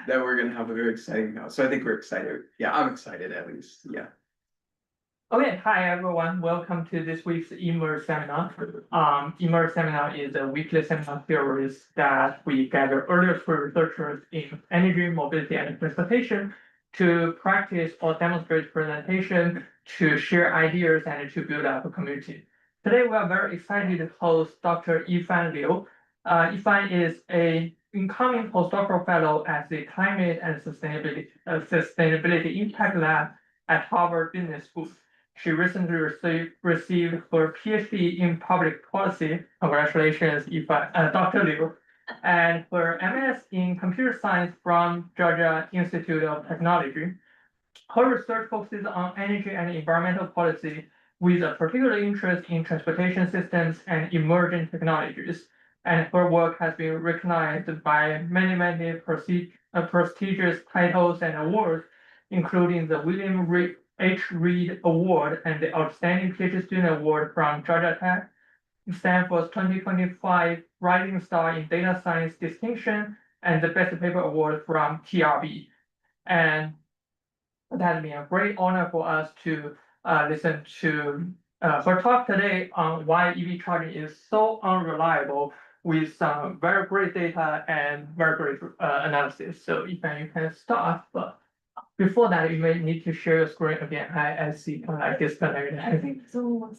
that we're gonna have a very exciting house. So I think we're excited. Yeah, I'm excited at least. Yeah. Okay, hi everyone. Welcome to this week's eMERGE seminar. eMERGE seminar is a weekly seminar series that we gather early school researchers in energy, mobility, and transportation to practice or demonstrate presentation, to share ideas, and to build up a community. Today, we are very excited to host Dr. Yifan Liu. Yifan is an incoming postdoctoral fellow at the Climate and Sustainability Impact Lab at Harvard Business School. She recently received her PhD in public policy. Congratulations, Dr. Liu. And her MS in computer science from Georgia Institute of Technology. Her research focuses on energy and environmental policy with a particular interest in transportation systems and emerging technologies. And her work has been recognized by many prestigious titles and awards, including the William H. Reed Award and the Outstanding PhD Student Award from Georgia Tech, Stanford's 2025 Rising Star in Data Science Distinction, and the Best Paper Award from TRB. And it has been a great honor for us to listen to her talk today on why EV charging is so unreliable, with some very great data and very great analysis. So you can start, but before that, you may need to share your screen again. I see like disconnected. I think so.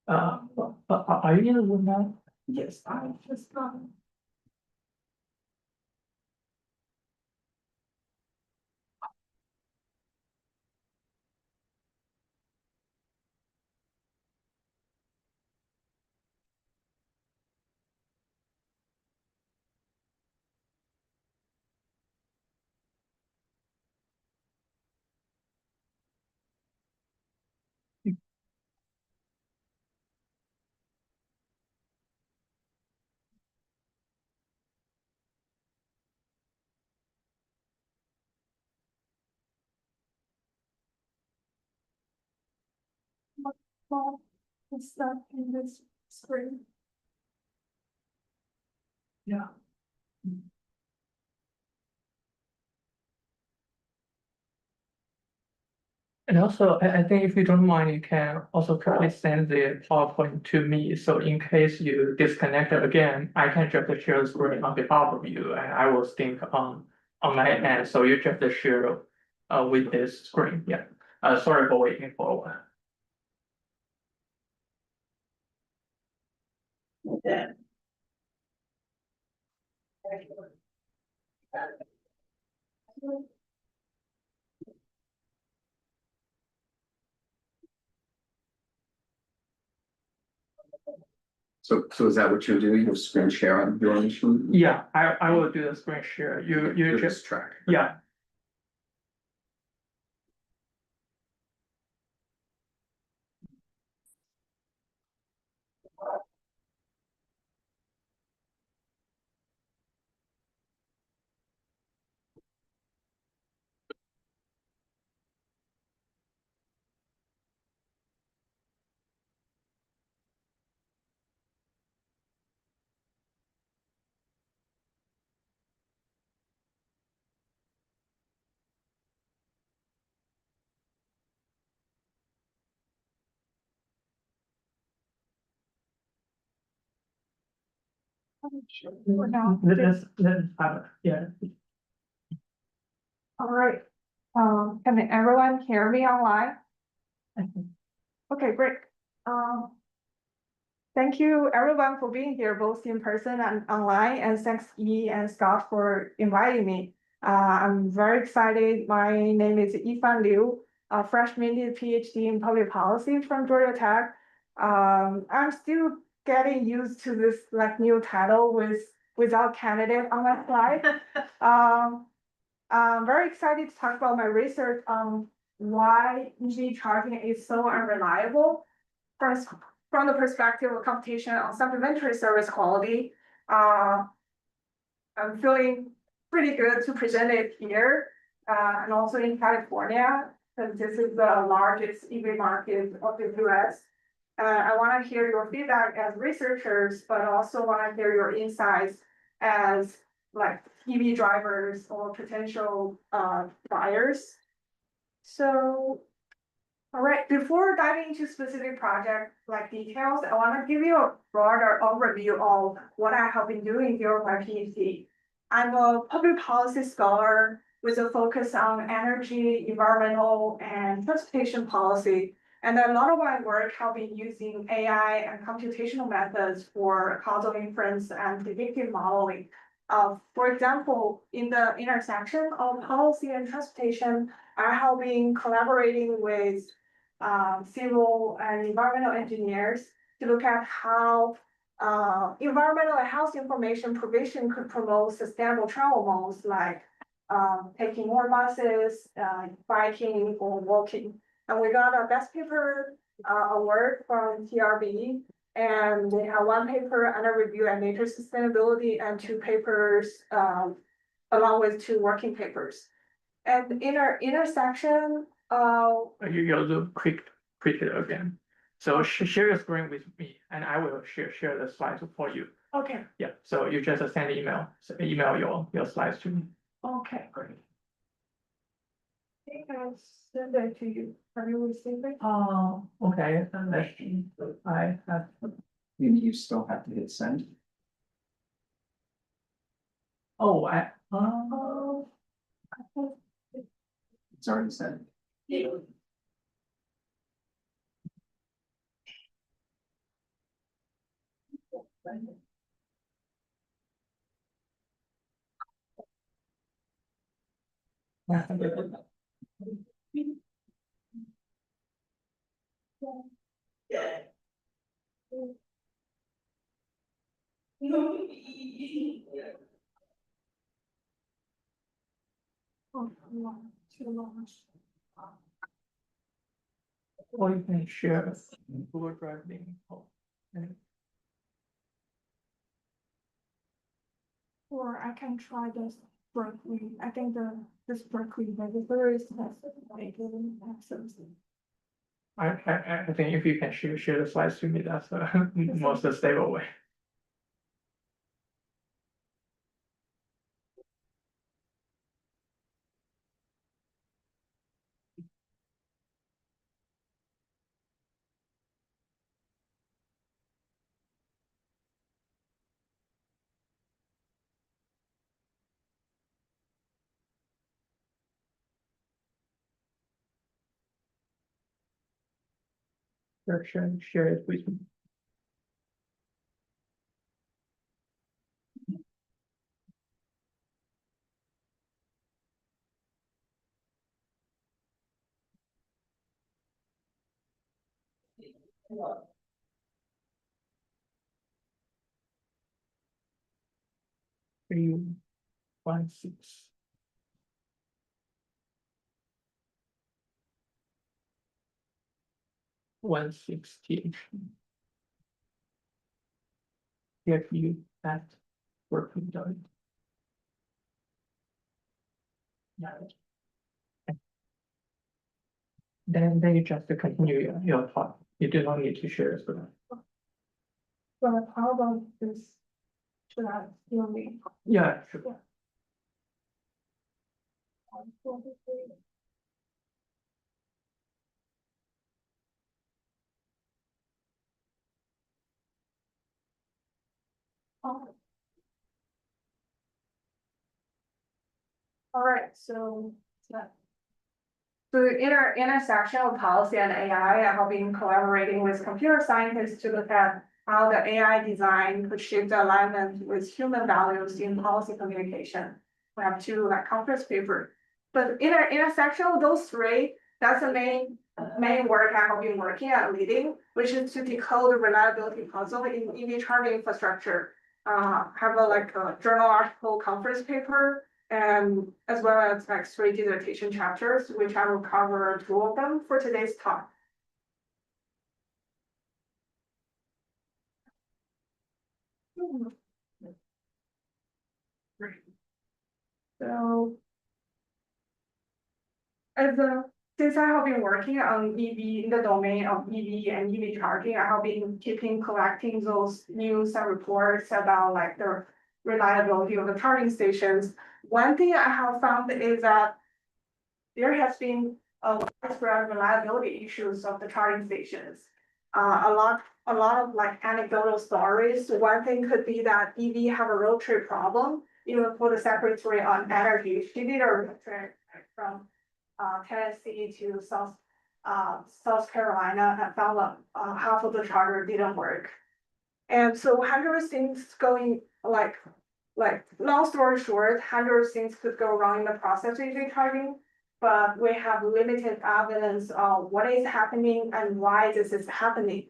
Are you in the room now? Yes, I just is that in this screen. Yeah. And also, I think if you don't mind, you can also quickly send the PowerPoint to me. So in case you disconnect again, I can just share the screen on behalf of you, and I will sync on my end. So you just share with this screen. Yeah. Sorry for waiting for a while. Yeah. So is that what you're doing? You'll screen share on your own screen? Yeah, I will do the screen share. You just track. yeah. For now. Let's have it. Yeah. All right. Can everyone hear me online? Okay, great. Thank you everyone for being here, both in person and online, and thanks E and Scott for inviting me. I'm very excited. My name is Yifan Liu, a fresh minted PhD in public policy from Georgia Tech. I'm still getting used to this like new title without candidate on my slide. I'm very excited to talk about my research on why EV charging is so unreliable. First, from the perspective of computation on supplementary service quality, I'm feeling pretty good to present it here, and also in California, because this is the largest EV market of the US. I want to hear your feedback as researchers, but also want to hear your insights as like EV drivers or potential buyers. So, all right, before diving into specific project like details, I want to give you a broader overview of what I have been doing during my PhD. I'm a public policy scholar with a focus on energy, environmental, and transportation policy. And a lot of my work have been using AI and computational methods for causal inference and predictive modeling. For example, in the intersection of policy and transportation, I have been collaborating with civil and environmental engineers to look at how environmental and health information provision could promote sustainable travel modes like taking more buses, biking, or walking. And we got a best paper award from TRB, and they have one paper under review at Nature Sustainability and two papers along with two working papers. And in our intersection, You also click it again. So share your screen with me and I will share the slides for you. okay, Yeah, so you just send email your slides to me. okay, great. I think I'll send it to you. Have you received it? Okay, then let's see. I have, Maybe you still have to hit send. oh, It's already sent. or you can share Google Drive link. Or I can try this Berkeley. I think this Berkeley register is access. I think if you can share the slides to me, that's the most stable way. Share it with me. Three, 1, 6. One 16. If you that working done. Then you just continue your talk. You do not need to share it with them. But how about this? Should I still read? Yeah, sure. All right, so. So in our intersection of policy and AI, I have been collaborating with computer scientists to look at how the AI design could shape the alignment with human values in policy communication. We have two conference papers. But in our intersection of those three, that's the main work I have been working at leading, which is to decode the reliability puzzle in EV charging infrastructure. Have a journal article conference paper, and as well as like 3 dissertation chapters, which I will cover 2 of them for today's talk. So, since I have been working on EV in the domain of EV and EV charging, I have been collecting those news and reports about like the reliability of the charging stations. One thing I have found is that there has been a widespread reliability issues of the charging stations. A lot of like anecdotal stories. One thing could be that EV have a road trip problem, even for the Secretary on Energy. She did a road trip from Tennessee to South Carolina and found that half of the charger didn't work. And so hundreds of things going like long story short, hundreds of things could go wrong in the process of EV charging, but we have limited evidence of what is happening and why this is happening.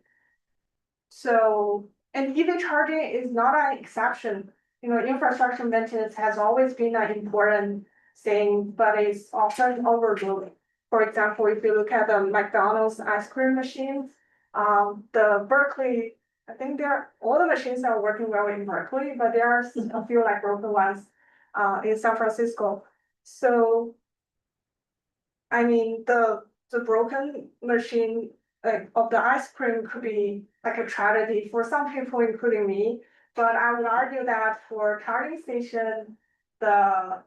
So, and EV charging is not an exception. You know, infrastructure maintenance has always been an important thing, but it's often overlooked. For example, if you look at the McDonald's ice cream machines, the Berkeley, I think all the machines are working well in Berkeley, but there are a few like broken ones in San Francisco. So, I mean, the broken machine of the ice cream could be like a tragedy for some people, including me. But I would argue that for charging station, the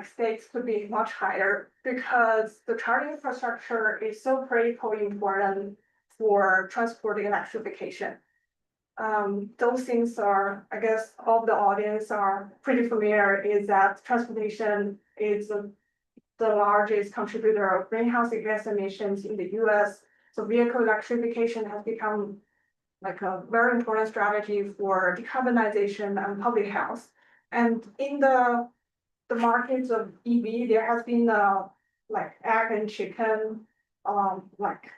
stakes could be much higher because the charging infrastructure is so critically important for transport electrification. Those things are, I guess, all the audience are pretty familiar, is that transportation is the largest contributor of greenhouse gas emissions in the US. So vehicle electrification has become like a very important strategy for decarbonization and public health. And in the markets of EV, there has been like egg and chicken, like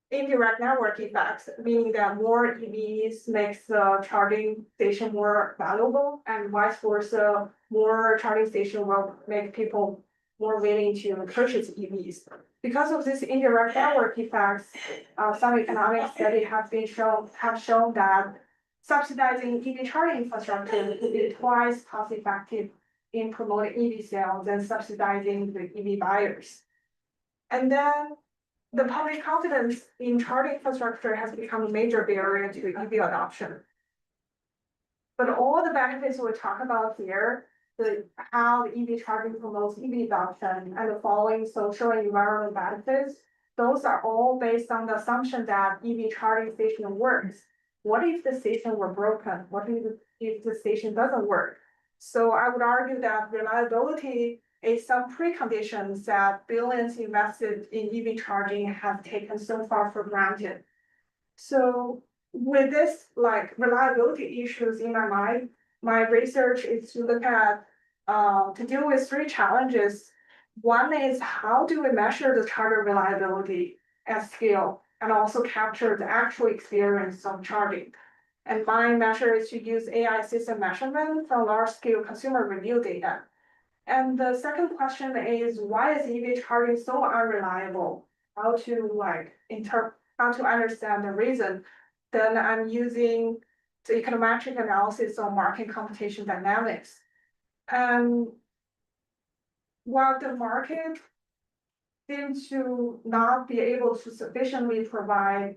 indirect network effects, meaning that more EVs makes the charging station more valuable, and vice versa, more charging station will make people more willing to purchase EVs. Because of this indirect network effects, some economic studies have shown that subsidizing EV charging infrastructure could be twice cost effective in promoting EV sales than subsidizing the EV buyers. And then the public confidence in charging infrastructure has become a major barrier to EV adoption. But all the benefits we talk about here, how the EV charging promotes EV adoption and the following social and environmental benefits, those are all based on the assumption that EV charging station works. What if the station were broken? What if the station doesn't work? So I would argue that reliability is some preconditions that billions invested in EV charging have taken so far for granted. So with this reliability issues in my mind, my research is to look at to deal with three challenges. One is how do we measure the charger reliability at scale and also capture the actual experience of charging. And my measure is to use AI system measurement from large-scale consumer review data. And the second question is, why is EV charging so unreliable? How to understand the reason. Then I'm using the econometric analysis of market computation dynamics. And while the market seems to not be able to sufficiently provide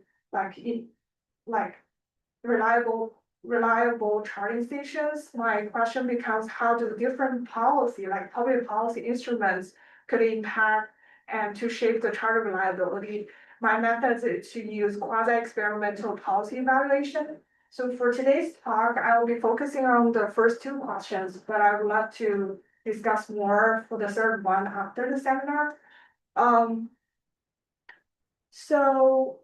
reliable charging stations, my question becomes how do different policy, like public policy instruments, could impact and to shape the charger reliability. My method is to use quasi-experimental policy evaluation. So for today's talk, I will be focusing on the first two questions, but I would love to discuss more for the third one after the seminar. So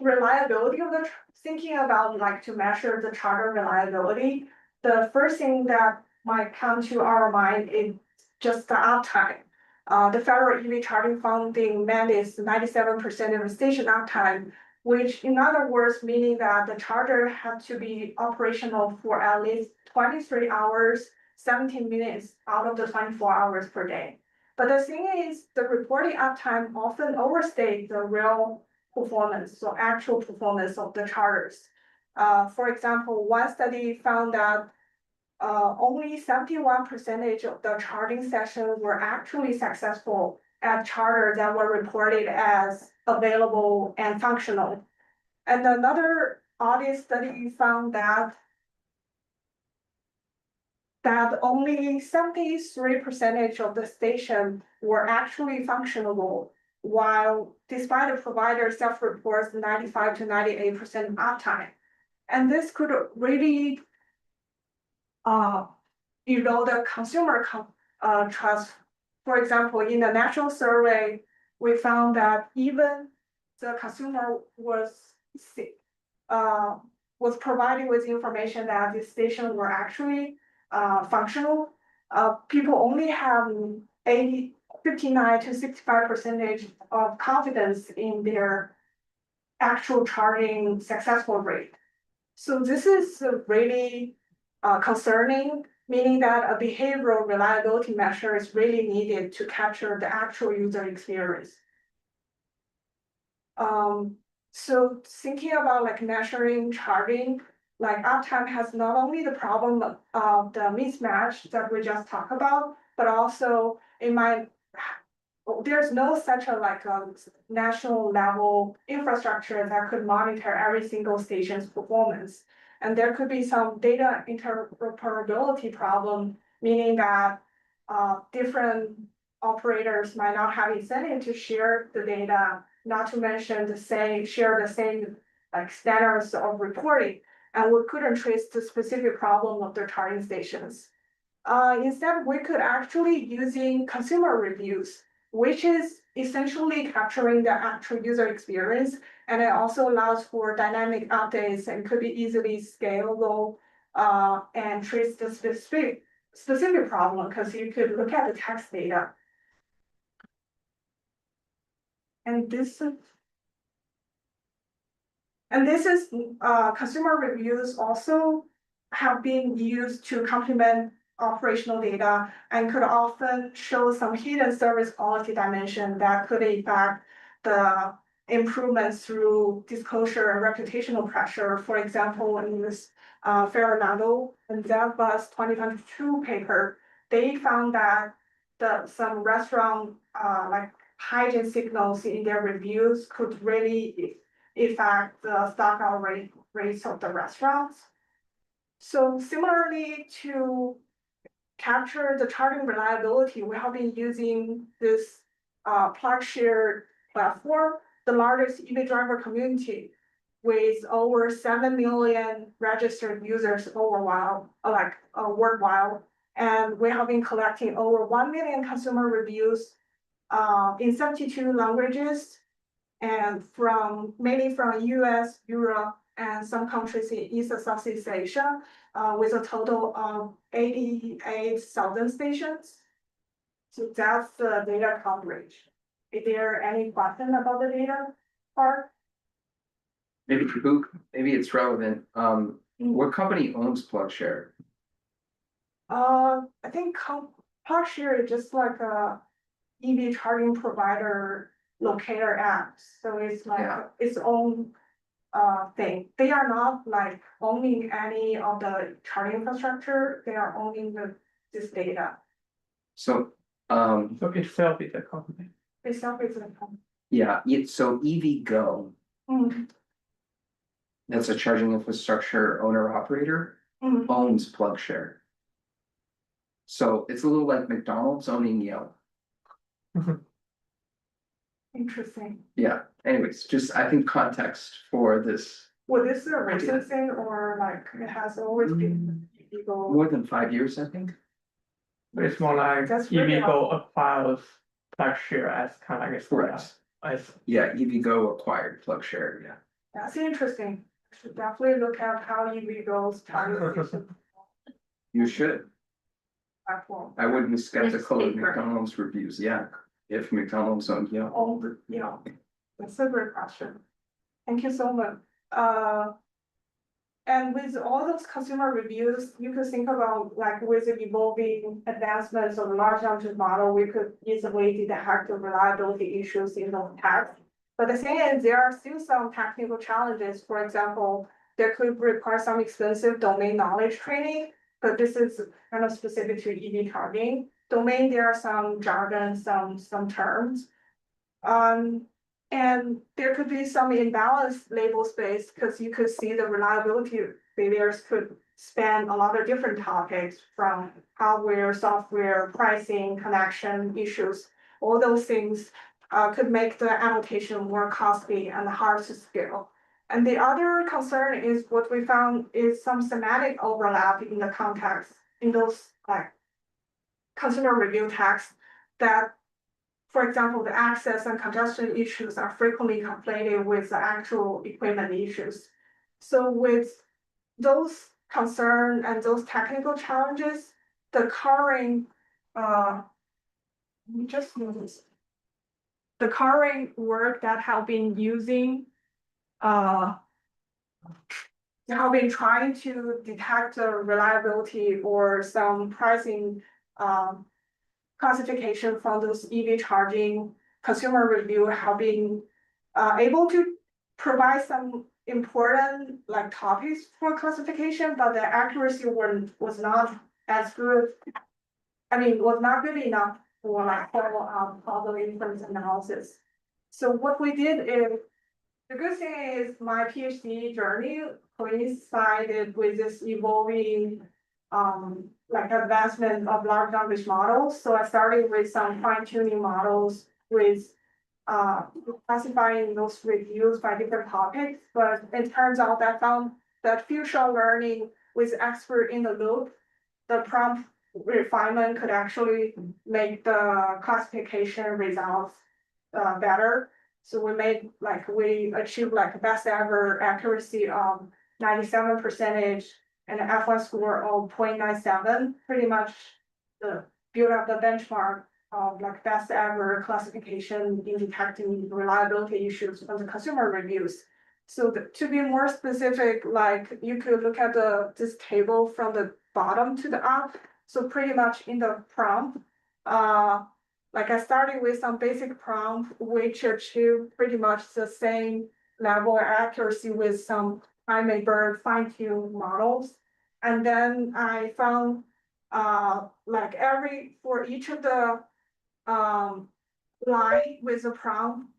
reliability of the thinking about to measure the charger reliability, the first thing that might come to our mind is just the uptime. The federal EV charging funding mandates 97% of the station uptime, which in other words, meaning that the charger had to be operational for at least 23 hours, 17 minutes out of the 24 hours per day. But the thing is, the reported uptime often overstates the real performance, so actual performance of the chargers. For example, one study found that only 71% of the charging sessions were actually successful at chargers that were reported as available and functional. And another audit study found that only 73% of the station were actually functionable, while despite the provider self-reports 95 to 98% uptime. And this could really erode the consumer trust. For example, in the national survey, we found that even the consumer was provided with information that the station were actually functional. People only have 59 to 65% of confidence in their actual charging successful rate. So this is really concerning, meaning that a behavioral reliability measure is really needed to capture the actual user experience. So thinking about like measuring charging, like uptime has not only the problem of the mismatch that we just talked about, but also there's no such a like a national level infrastructure that could monitor every single station's performance. And there could be some data interoperability problem, meaning that different operators might not have incentive to share the data, not to mention share the same like standards of reporting, and we couldn't trace the specific problem of their charging stations. Instead, we could actually using consumer reviews, which is essentially capturing the actual user experience, and it also allows for dynamic updates and could be easily scalable and trace the specific problem because you could look at the text data. And this is consumer reviews also have been used to complement operational data and could often show some hidden service quality dimension that could affect the improvements through disclosure and reputational pressure. For example, in this Ferronado and Zelbus 2022 paper, they found that some restaurant like hygiene signals in their reviews could really affect the stock-out rates of the restaurants. So similarly to capture the charging reliability, we have been using this PlugShare platform, the largest EV driver community with over 7 million registered users worldwide. And we have been collecting over 1 million consumer reviews in 72 languages and mainly from US, Europe, and some countries in East and Southeast Asia, with a total of 88,000 stations. So that's the data coverage. Is there any question about the data part? Maybe it's relevant. What company owns PlugShare? I think PlugShare is just like a EV charging provider locator app. So it's like its own thing. They are not like owning any of the charging infrastructure. They are owning this data. So So itself is a company. Itself is a company. yeah, so EVgo, that's a charging infrastructure owner operator, owns PlugShare. So it's a little like McDonald's owning Yelp. Interesting. Yeah, anyways, just I think context for this. Was this a recent thing or like it has always been illegal? More than 5 years, I think. But it's more like That's really eVgo acquires PlugShare as kind of like a Correct. Yeah, EVgo acquired PlugShare, yeah. That's interesting. Should definitely look at how EVgo's charging You should. platform. I wouldn't be skeptical of Newspaper. McDonald's reviews, yeah, if McDonald's owned Yelp. That's a great question. Thank you so much. And with all those consumer reviews, you could think about like with the evolving advancements of large language model, we could easily detect the reliability issues in those text. But the thing is, there are still some technical challenges. For example, there could require some expensive domain knowledge training, but this is kind of specific to EV charging domain. There are some jargon, some terms. And there could be some imbalanced label space because you could see the reliability failures could span a lot of different topics from hardware, software, pricing, connection issues. All those things could make the annotation more costly and hard to scale. And the other concern is what we found is some semantic overlap in the context in those like consumer review texts that, for example, the access and congestion issues are frequently conflated with the actual equipment issues. So with those concerns and those technical challenges, the current we just noticed the current work that have been using have been trying to detect the reliability or some pricing classification from those EV charging consumer review have been able to provide some important like topics for classification, but the accuracy was not as good. I mean, was not good enough for like all the inference analysis. So what we did is the good thing is my PhD journey coincided with this evolving like advancement of large language models. So I started with some fine-tuning models with classifying those reviews by different topics. But it turns out that I found that future learning with expert in the loop, the prompt refinement could actually make the classification results better. So we achieved like best ever accuracy of 97% and an F1 score of 0.97, pretty much the build up the benchmark of like best ever classification in detecting reliability issues from the consumer reviews. So to be more specific, like you could look at this table from the bottom to the up. So pretty much in the prompt, like I started with some basic prompt, which achieved pretty much the same level of accuracy with some primate bird fine-tuned models. And then I found like for each of the line with the prompt,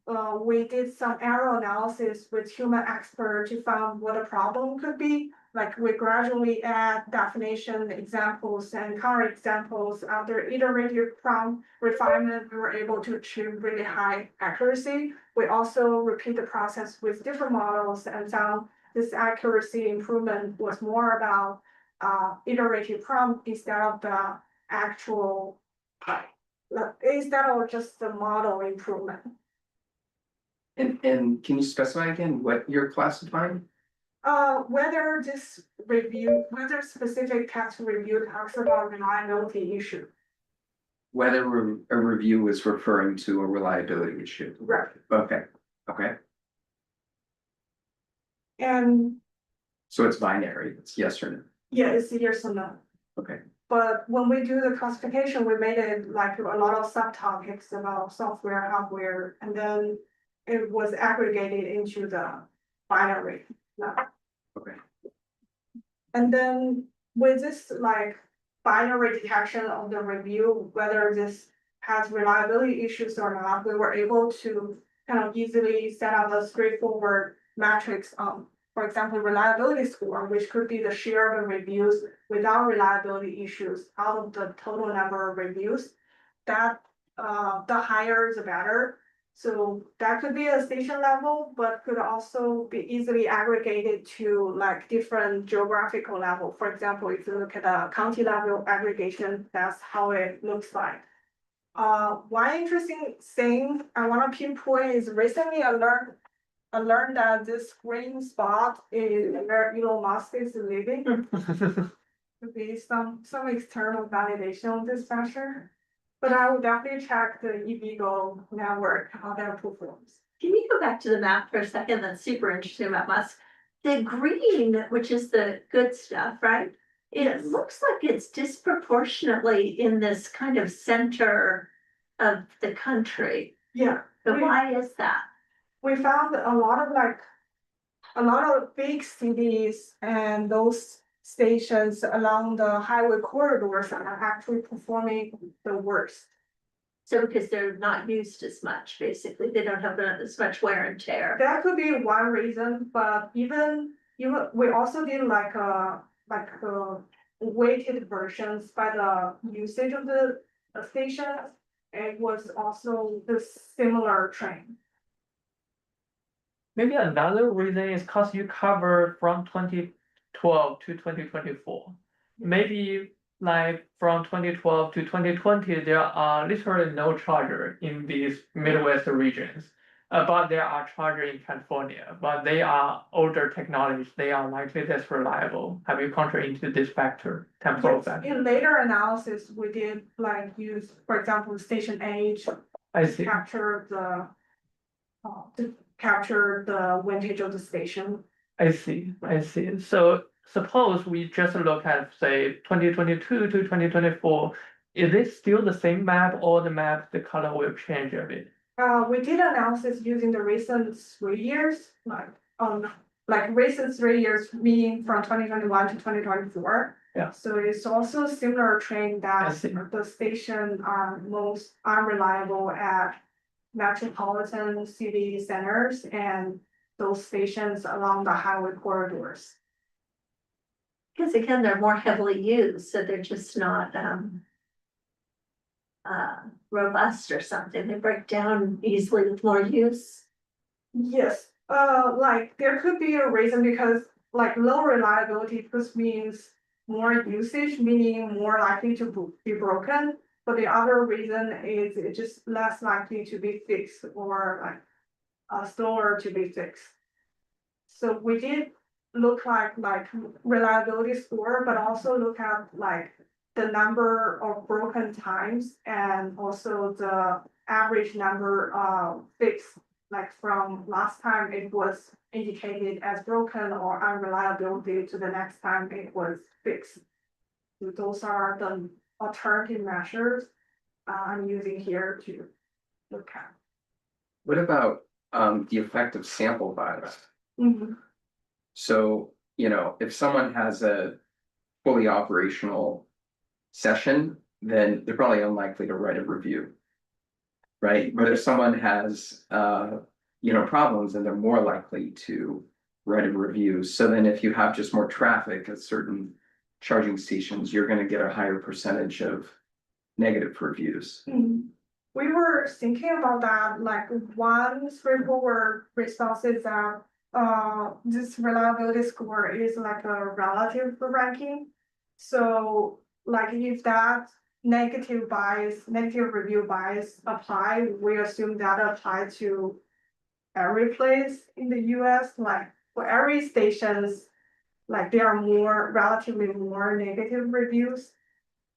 we did some error analysis with human expert to find what a problem could be. Like we gradually add definition examples and counter examples after iterative prompt refinement, we were able to achieve really high accuracy. We also repeat the process with different models and found this accuracy improvement was more about iterative prompt instead of the actual instead of just the model improvement. And can you specify again what you're classifying? Whether specific text review talks about reliability issue. Whether a review is referring to a reliability issue. Right. Okay. And So it's binary, it's yes or no. yeah, it's yes or no. Okay. But when we do the classification, we made it like a lot of subtopics about software, hardware, and then it was aggregated into the binary. Okay. And then with this like binary detection of the review, whether this has reliability issues or not, we were able to kind of easily set up a straightforward matrix for example, reliability score, which could be the share of the reviews without reliability issues out of the total number of reviews. That the higher the better. So that could be a station level, but could also be easily aggregated to like different geographical level. For example, if you look at a county level aggregation, that's how it looks like. One interesting thing I want to pinpoint is recently I learned that this green spot is where Elon Musk is living. Could be some external validation of this measure. But I will definitely check the eVigo network, how that performs. Can you go back to the map for a second? That's super interesting about Musk. The green, which is the good stuff, right? It looks like it's disproportionately in this kind of center of the country. Yeah. But why is that? We found a lot of big cities and those stations along the highway corridors are actually performing the worst. So because they're not used as much, basically, they don't have as much wear and tear. That could be one reason, but even we also did like weighted versions by the usage of the stations. It was also the similar trend. Maybe another reason is because you cover from 2012 to 2024. Maybe like from 2012 to 2020, there are literally no charger in these Midwest regions. But there are charger in California, but they are older technologies. They are likely less reliable. Have you considered into this factor, temporal Yes, factor? in later analysis, we did like use, for example, station age I to see. capture the vintage of the station. I see. I see. So suppose we just look at, say, 2022 to 2024. Is it still the same map, or the map, the color will change a bit? We did analysis using the recent 3 years, recent 3 years, meaning from 2021 to 2024. Yeah. So it's also a similar trend I that see. the station are most unreliable at metropolitan city centers and those stations along the highway corridors. Because again, they're more heavily used, so they're just not, robust or something, they break down easily with more use. Yes, like there could be a reason because like low reliability just means more usage, meaning more likely to be broken. But the other reason is it's just less likely to be fixed or like slower to be fixed. So we did look like reliability score, but also look at like the number of broken times and also the average number of fixed, like from last time it was indicated as broken or unreliability to the next time it was fixed. So those are the alternative measures I'm using here to look at. What about the effect of sample bias? Mhm. So, if someone has a fully operational session, then they're probably unlikely to write a review. Right? But if someone has problems, then they're more likely to write a review. So then if you have just more traffic at certain charging stations, you're gonna get a higher percentage of negative reviews. We were thinking about that, like one straightforward response is that this reliability score is like a relative ranking. So like if that negative review bias apply, we assume that apply to every place in the US, like for every stations, like there are relatively more negative reviews.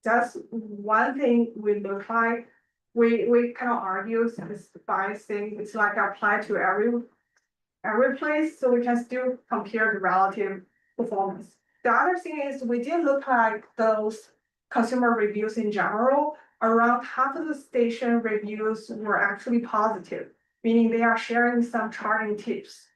That's one thing we look like. We kind of argue this bias thing, it's like applied to every place, so we can still compare the relative performance. The other thing is we did look like those consumer reviews in general. Around half of the station reviews were actually positive, meaning they are sharing some charging tips,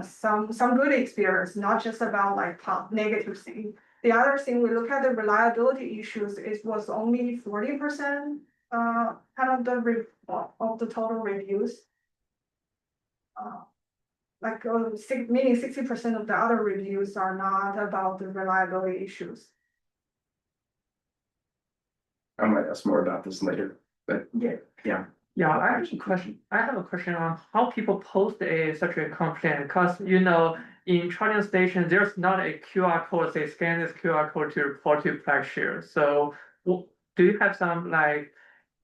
some good experience, not just about like negative thing. The other thing we look at the reliability issues is was only 40% kind of the total reviews. Meaning 60% of the other reviews are not about the reliability issues. I might ask more about this later, but Yeah, I have a question. I have a question on how people post such a complaint, because in charging stations, there's not a QR code, say scan this QR code to report to PlugShare. So do you have some like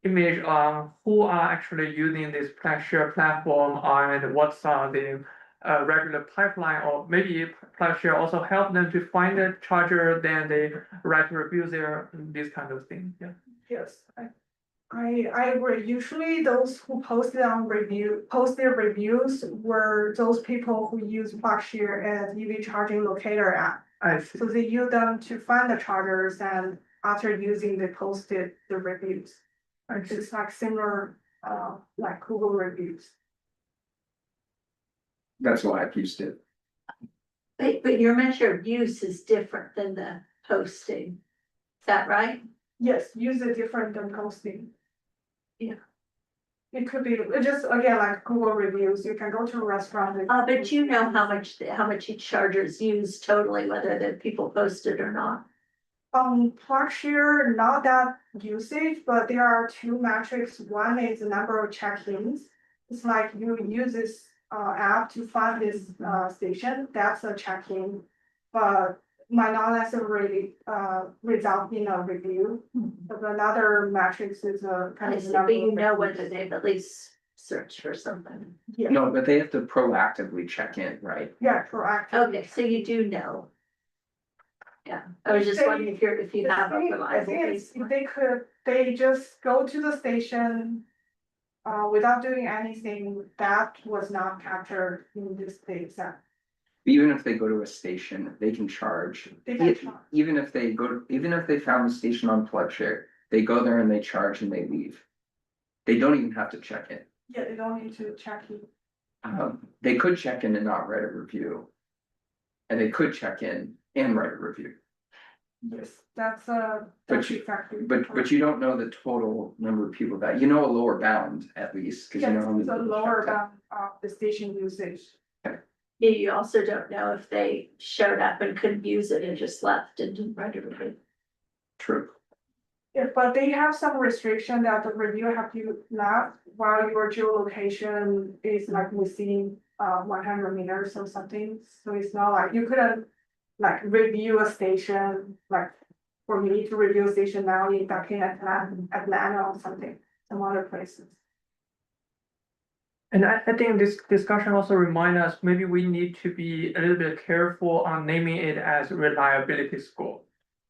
image on who are actually using this PlugShare platform and what's the regular pipeline, or maybe PlugShare also help them to find the charger, then they write reviews there, this kind of thing. Yeah. Yes, I agree. Usually those who post their reviews were those people who use PlugShare as EV charging locator app. I see. So they use them to find the chargers, and after using they posted the reviews. It's like similar like Google reviews. that's why I've used it. But your measure of use is different than the posting. Is that right? Yes, use it different than posting. It could be, it just, again, like Google reviews, you can go to a restaurant. and- But you know how much each charger's used totally, whether the people posted or not. PlugShare, not that usage, but there are two metrics. One is the number of check-ins. It's like you use this app to find this station, that's a check-in. But might not necessarily result in a review. But another metrics is a kind I of. see, but you know whether they've at least searched for something. Yeah, No, but they have to proactively check in, right? yeah, proactive. Okay, so you do know. Yeah, I was just wondering if you have a I reliable think it's, baseline. they just go to the station. Without doing anything, that was not captured in this data. Even if they go to a station, they can charge. They can charge. Even if they found the station on PlugShare, they go there and they charge and they leave. They don't even have to check in. Yeah, they don't need to check it. They could check in and not write a review. And they could check in and write a review, Yes, that's a. But that's you- exactly but correct. you don't know the total number of people that, you know, a lower bound at least, cause you know. Yes, how many the people lower checked in. bound of the station usage. Yeah, you also don't know if they showed up and couldn't use it and just left and didn't write a review. True. Yeah, but they have some restriction that the review have to left while your geolocation is like within 100 meters or something. So it's not like you couldn't like review a station, like for me to review a station now in back in Atlanta or something, some other places. And I think this discussion also remind us, maybe we need to be a little bit careful on naming it as reliability score.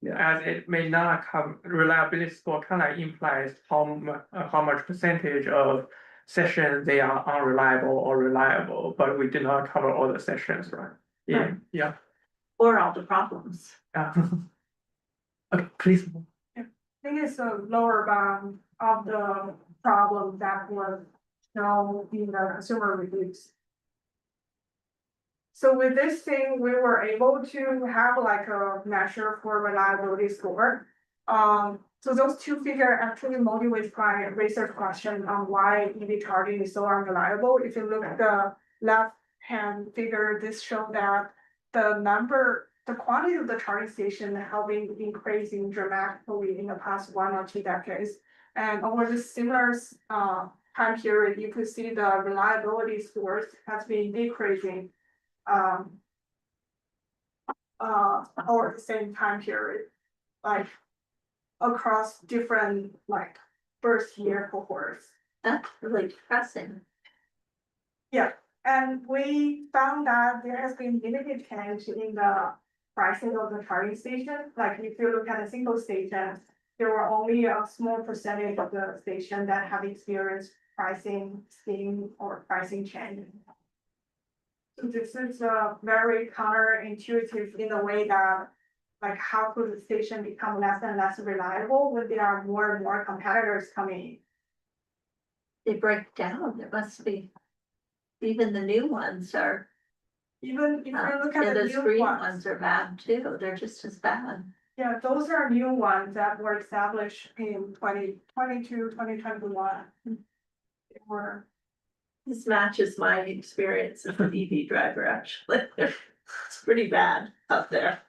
Yeah. As it may not come, reliability score kind of implies how much percentage of sessions they are unreliable or reliable, but we did not cover all the sessions, right? Yeah, Right. yeah. Or all the problems. Okay, please. I think it's a lower bound of the problem that was shown in the consumer reviews. So with this thing, we were able to have like a measure for reliability score. So those two figures actually motivate my research question on why EV charging is so unreliable. If you look at the left-hand figure, this shows that the quantity of the charging station have been increasing dramatically in the past 1 or 2 decades. And over the similar time period, you could see the reliability scores has been decreasing over the same time period, like across different like first year cohorts. That's really depressing. And we found that there has been limited change in the pricing of the charging station. Like if you look at a single station, there were only a small percentage of the station that have experienced pricing scheme or pricing change. So this is very counterintuitive in the way that, like, how could the station become less and less reliable when there are more and more competitors coming They break down, there must be. Even the new ones are, in? Even if you look yeah, at the those new green ones, ones are bad too, they're just as bad. yeah, those are new ones that were established in 2022, 2021. They were, This matches my experience as an EV driver, actually. It's pretty bad out there.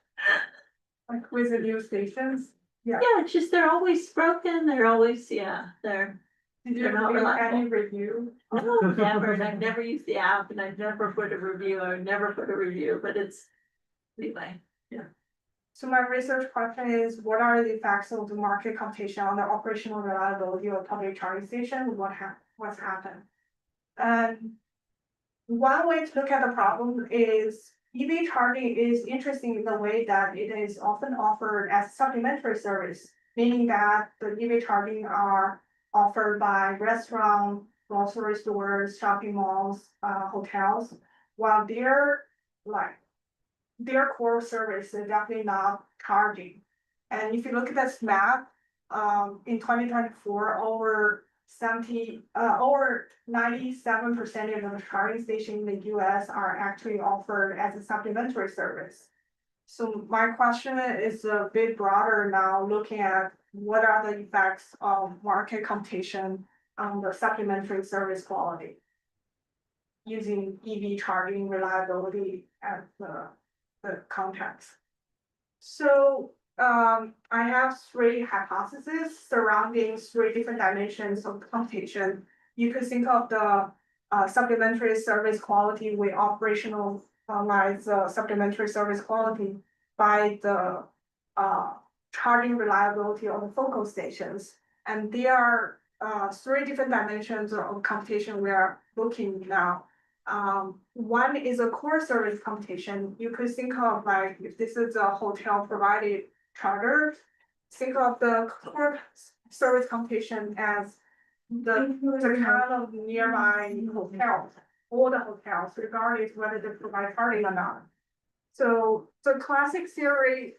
like with the new stations. Yeah, it's just, they're always broken, they're always, yeah, they're, Did you They're not read reliable. any review? no, never, and I've never used the app, and I've never put a review, but it's, anyway. So my research question is, what are the effects of the market competition on the operational reliability of public charging station? What's happened? And one way to look at the problem is EV charging is interesting in the way that it is often offered as supplementary service, meaning that the EV charging are offered by restaurants, grocery stores, shopping malls, hotels, while their core service is definitely not charging. And if you look at this map, in 2024, over 97% of the charging stations in the US are actually offered as a supplementary service. So my question is a bit broader now, looking at what are the effects of market competition on the supplementary service quality. Using EV charging reliability as the context. So I have three hypotheses surrounding three different dimensions of computation. You could think of the supplementary service quality. We operationalize supplementary service quality by the charging reliability of the focal stations. And there are three different dimensions of computation we are looking now. One is a core service computation. You could think of like, if this is a hotel provided charter, think of the core service computation as the kind of nearby hotels, all the hotels, regardless whether they provide parking or not. So the classic theory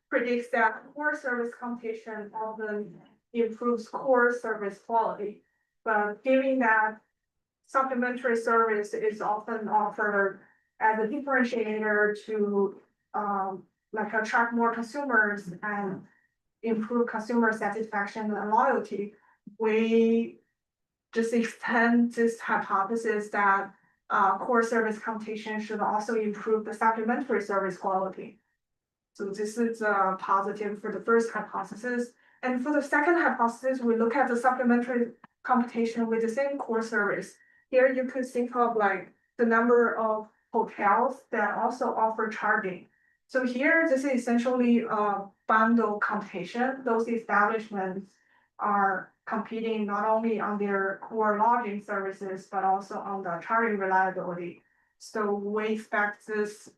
predicts that core service computation often improves core service quality. But given that supplementary service is often offered as a differentiator to like attract more consumers and improve consumer satisfaction and loyalty, we just extend this hypothesis that core service computation should also improve the supplementary service quality. So this is a positive for the first hypothesis. And for the second hypothesis, we look at the supplementary computation with the same core service. Here you could think of like the number of hotels that also offer charging. So here, this is essentially a bundle computation. Those establishments are competing not only on their core lodging services, but also on the charging reliability. So we expect this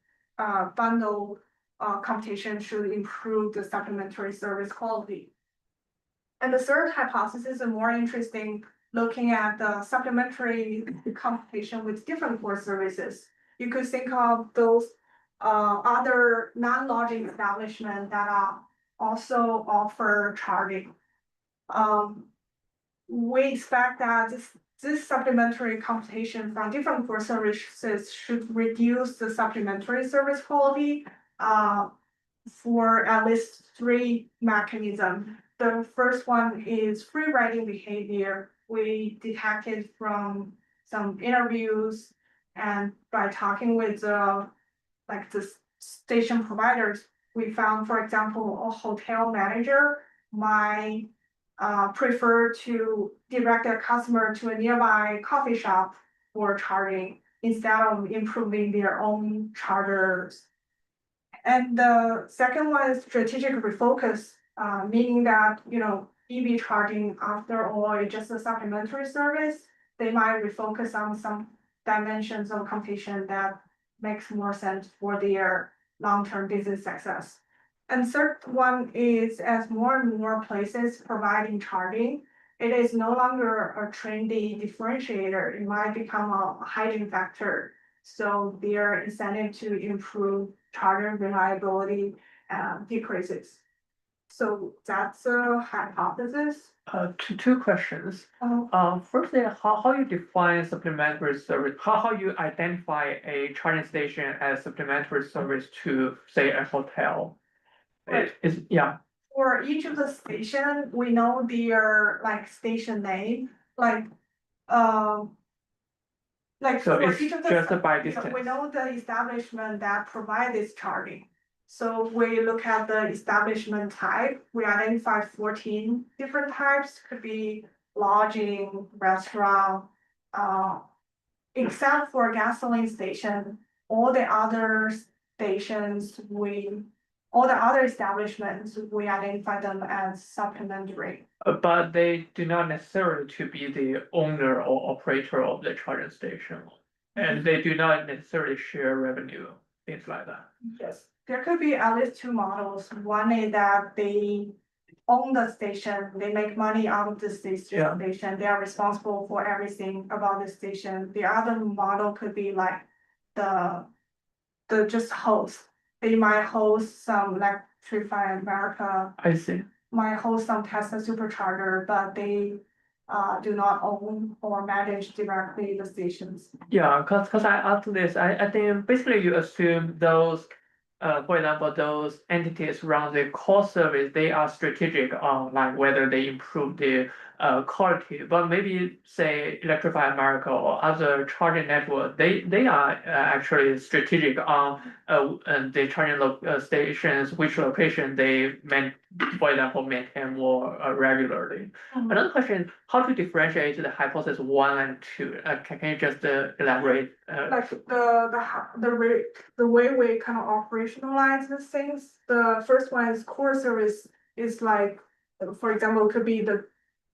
bundle computation should improve the supplementary service quality. And the third hypothesis is more interesting, looking at the supplementary computation with different core services. You could think of those other non-lodging establishments that also offer charging. We expect that this supplementary computation from different core services should reduce the supplementary service quality for at least three mechanisms. The first one is free riding behavior. We detected from some interviews and by talking with the station providers, we found, for example, a hotel manager might prefer to direct their customer to a nearby coffee shop for charging instead of improving their own chargers. And the second one is strategic refocus, meaning that, EV charging, after all, is just a supplementary service. They might refocus on some dimensions of computation that makes more sense for their long-term business success. And third one is, as more and more places providing charging, it is no longer a trendy differentiator. It might become a hiding factor. So their incentive to improve charger reliability decreases. So that's a hypothesis. Two questions. Firstly, how you define supplementary service? How you identify a charging station as supplementary service to, say, a hotel? Right. For each of the station, we know their station name, So for it's each of the just by distance. we know the establishment that provides this charging. So we look at the establishment type. We identify 14 different types. Could be lodging, restaurant, except for gasoline station. All the other establishments, we identify them as supplementary. But they do not necessarily to be the owner or operator of the charging station. And they do not necessarily share revenue, things like that. Yes, there could be at least two models. One is that they own the station, they make money out of the station, they are responsible for everything about the station. The other model could be like the just host. They might host some Electrify America, I see. might host some Tesla supercharger, but they do not own or manage directly the stations. Yeah, cause I asked this, I think basically you assume those for example, those entities run the core service, they are strategic on like whether they improve the quality, but maybe say Electrify America or other charging network, they are actually strategic on the charging stations, which location they for example, maintain more regularly. Another question: how to differentiate the hypothesis 1 and 2? Can you just elaborate? Like the way we kind of operationalize these things. The first one is core service is like, for example, it could be the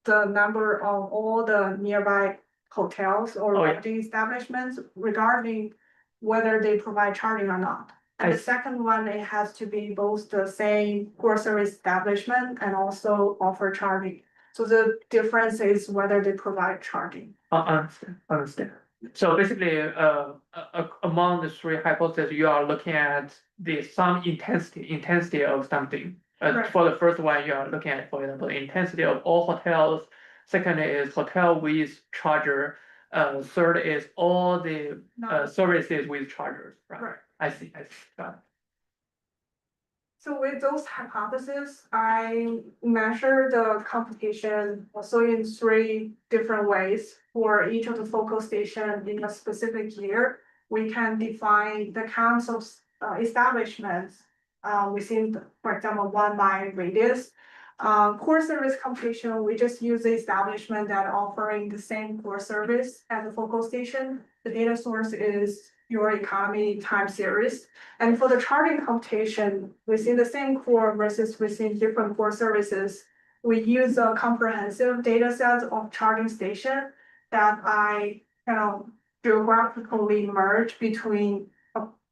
number of all the nearby hotels or Oh, yeah. lodging establishments regarding whether they provide charging or not. And the second one, it has to be both the same core service establishment and also offer charging. So the difference is whether they provide charging. Understand. So basically, among the three hypotheses, you are looking at the some intensity of something. Right. For the first one, you are looking at, for example, intensity of all hotels. Second is hotel with charger. Third is all the services with chargers. Right. I see. Got it. So with those hypotheses, I measure the computation also in 3 different ways. For each of the focal station in a specific year, we can define the counts of establishments within, for example, 1 mile radius. Core service computation, we just use the establishment that offering the same core service as a focal station. The data source is your economy time series. And for the charging computation within the same core versus within different core services, we use a comprehensive data set of charging station that I geographically merge between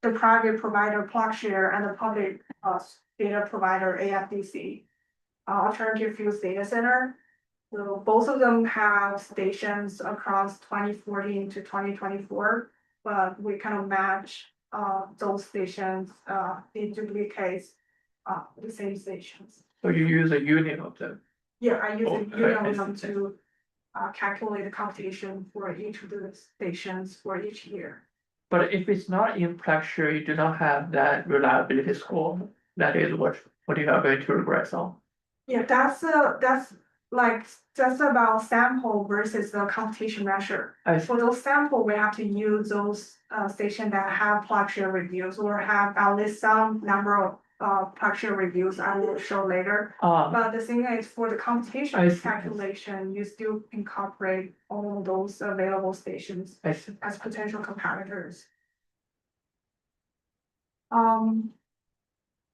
the private provider PlugShare and the public data provider AFDC, Alternative Fuels Data Center. So both of them have stations across 2014 to 2024, but we kind of match those stations in duplicate the same stations. So you use a union of them. Yeah, I use a I union of them see. to calculate the computation for each of the stations for each year. But if it's not in PlugShare, you do not have that reliability score. That is what you are going to regress on. Yeah, that's about sample versus the computation measure. I see. For those sample, we have to use those stations that have PlugShare reviews or have at least some number of PlugShare reviews I will show later. But the thing is, for the I computation see. calculation, you still incorporate all those available stations I see. as potential competitors.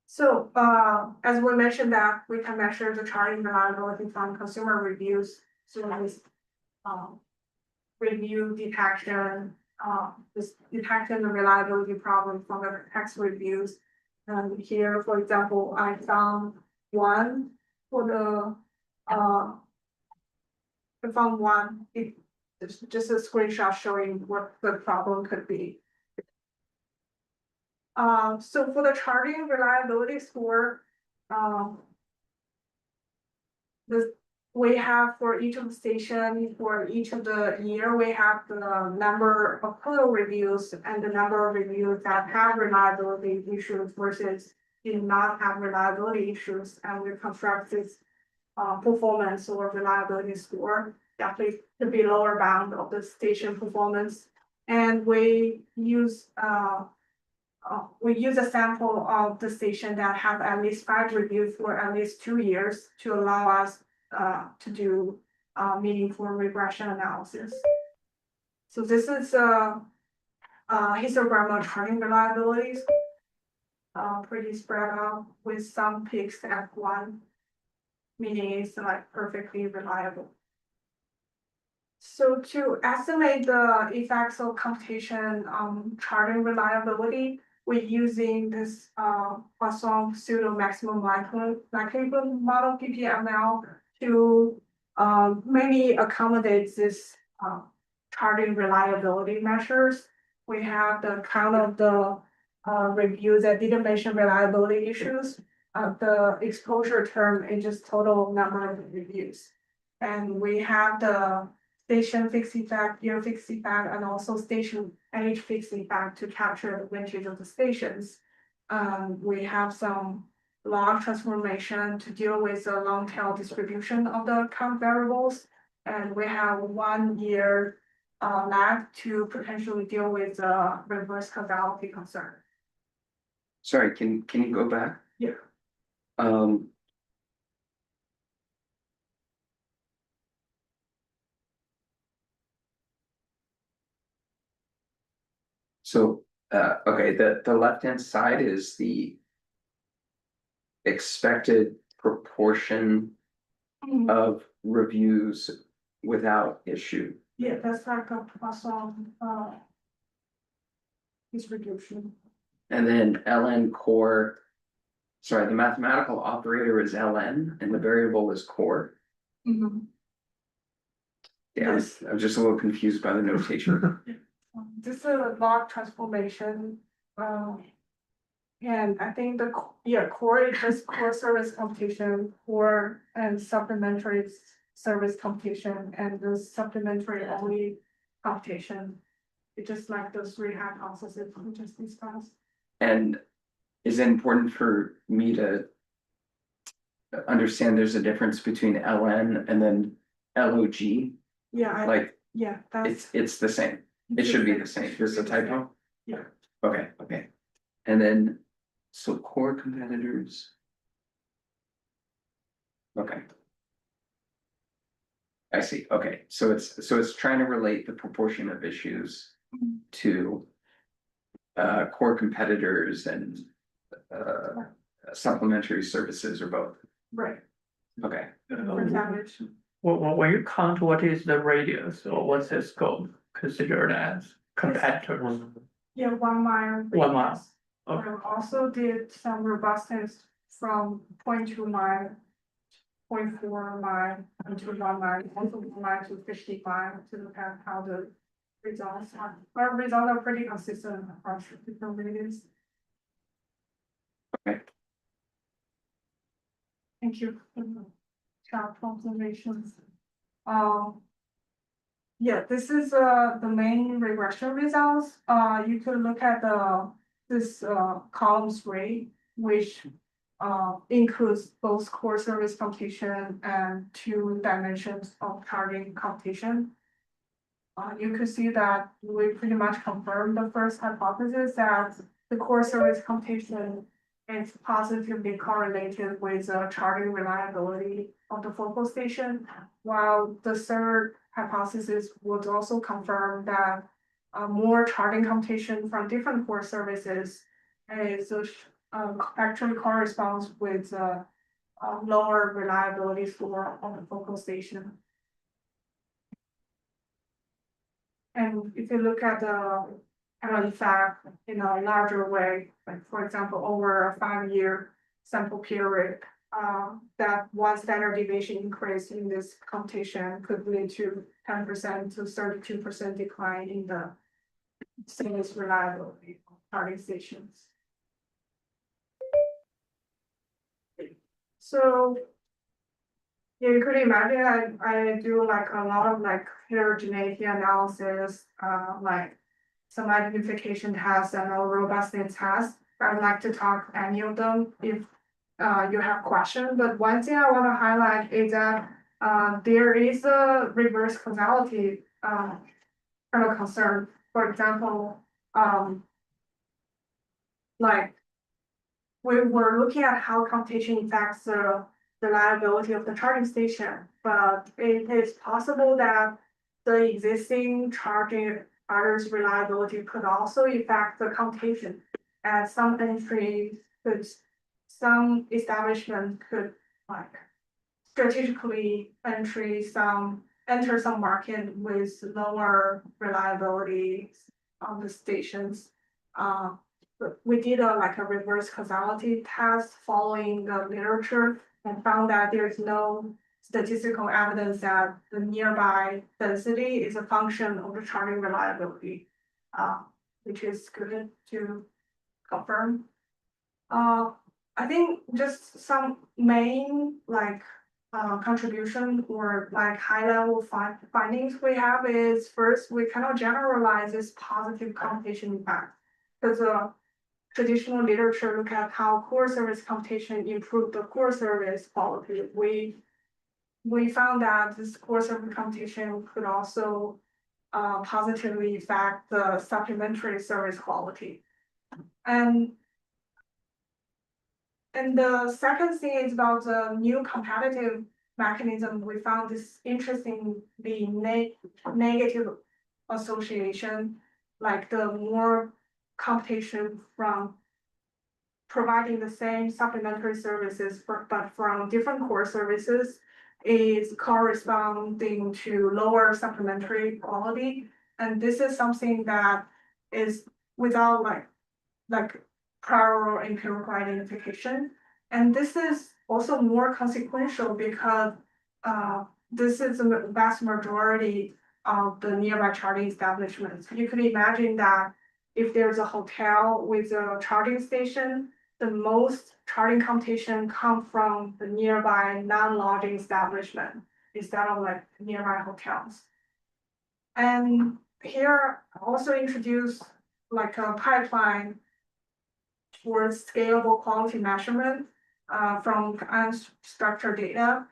So, as we mentioned that we can measure the charging reliability from consumer reviews, so this, review detection, this detecting the reliability problem from the text reviews. And here, for example, I found one for the, I found one, it's just a screenshot showing what the problem could be. So for the charging reliability score, we have for each of the station, for each of the year, we have the number of total reviews and the number of reviews that have reliability issues versus do not have reliability issues, and we construct this performance or reliability score that plays the lower bound of the station performance, and we use a sample of the station that have at least 5 reviews for at least 2 years to allow us to do meaningful regression analysis. So this is a histogram of charging reliabilities, pretty spread out with some peaks at 1, meaning it's like perfectly reliable. So to estimate the effects of computation on charging reliability, we're using this Poisson pseudo maximum likelihood model PPML to mainly accommodate this charging reliability measures. We have the count of the reviews that didn't mention reliability issues. The exposure term is just total number of reviews. And we have the station fixed effect, year fixed effect, and also station age fixed effect to capture the vintage of the stations. We have some log transformation to deal with the long tail distribution of the count variables. And we have 1 year lag to potentially deal with the reverse causality concern. Sorry, can you go back? Yeah. Um. So, okay, the left-hand side is the expected proportion of reviews without issue. Yeah, that's like a Poisson distribution. And then ln core. Sorry, the mathematical operator is ln and the variable is core. Mhm. Yeah, Yes. I'm just a little confused by the notation. This is a log transformation. And I think core is just core service computation, core and supplementary service computation, and the supplementary only computation. It's just like those three hypotheses we just discussed. And is it important for me to understand there's a difference between ln and then log? Yeah, Like, yeah, that's. it's the same. It should be the same. There's a typo? Yeah. Okay. And then, so core competitors. Okay. I see, okay, so it's trying to relate the proportion of issues to core competitors and supplementary services or both, Right. okay. For example, When you count what is the radius or what's the scope considered as competitors? yeah, 1 mile. 1 mile. radius. Okay. I also did some robustness from 0.2 mile, 0.4 mile, and to 1 mile, also 1 mile to 50 mile to look at how the results are. Our results are pretty consistent across different radius. Okay. Thank you. Sharp observations. Yeah, this is the main regression results. You could look at this column 3, which includes both core service computation and 2 dimensions of targeting computation. You could see that we pretty much confirmed the first hypothesis that the core service computation is positively correlated with the charting reliability of the focal station, while the third hypothesis would also confirm that more charting computation from different core services is actually corresponds with lower reliability score on the focal station. And if you look at the kind of effect in a larger way, like for example, over a 5-year sample period, that 1 standard deviation increase in this computation could lead to 10% to 32% decline in the service reliability of charting stations. So yeah, you could imagine I do like a lot of like heterogeneity analysis, like some identification tests and a robustness test. I'd like to talk any of them if you have questions. But one thing I want to highlight is that there is a reverse causality kind of concern. For example, like we were looking at how computation affects the reliability of the charging station, but it is possible that the existing charging chargers reliability could also affect the computation. As some entries could, some establishment could like strategically enter some market with lower reliability on the stations. We did like a reverse causality test following the literature and found that there's no statistical evidence that the nearby density is a function of the charging reliability, which is good to confirm. I think just some main like contribution or like high level findings we have is first we cannot generalize this positive computation impact because traditional literature look at how core service computation improve the core service quality. We found that this core service computation could also positively affect the supplementary service quality. And the second thing is about the new competitive mechanism. We found this interesting, the negative association, like the more competition from providing the same supplementary services, but from different core services is corresponding to lower supplementary quality. And this is something that is without like prior empirical identification. And this is also more consequential because this is the vast majority of the nearby charging establishments. You could imagine that if there's a hotel with a charging station, the most charging computation come from the nearby non-lodging establishment instead of like nearby hotels. And here also introduce like a pipeline towards scalable quality measurement from unstructured data.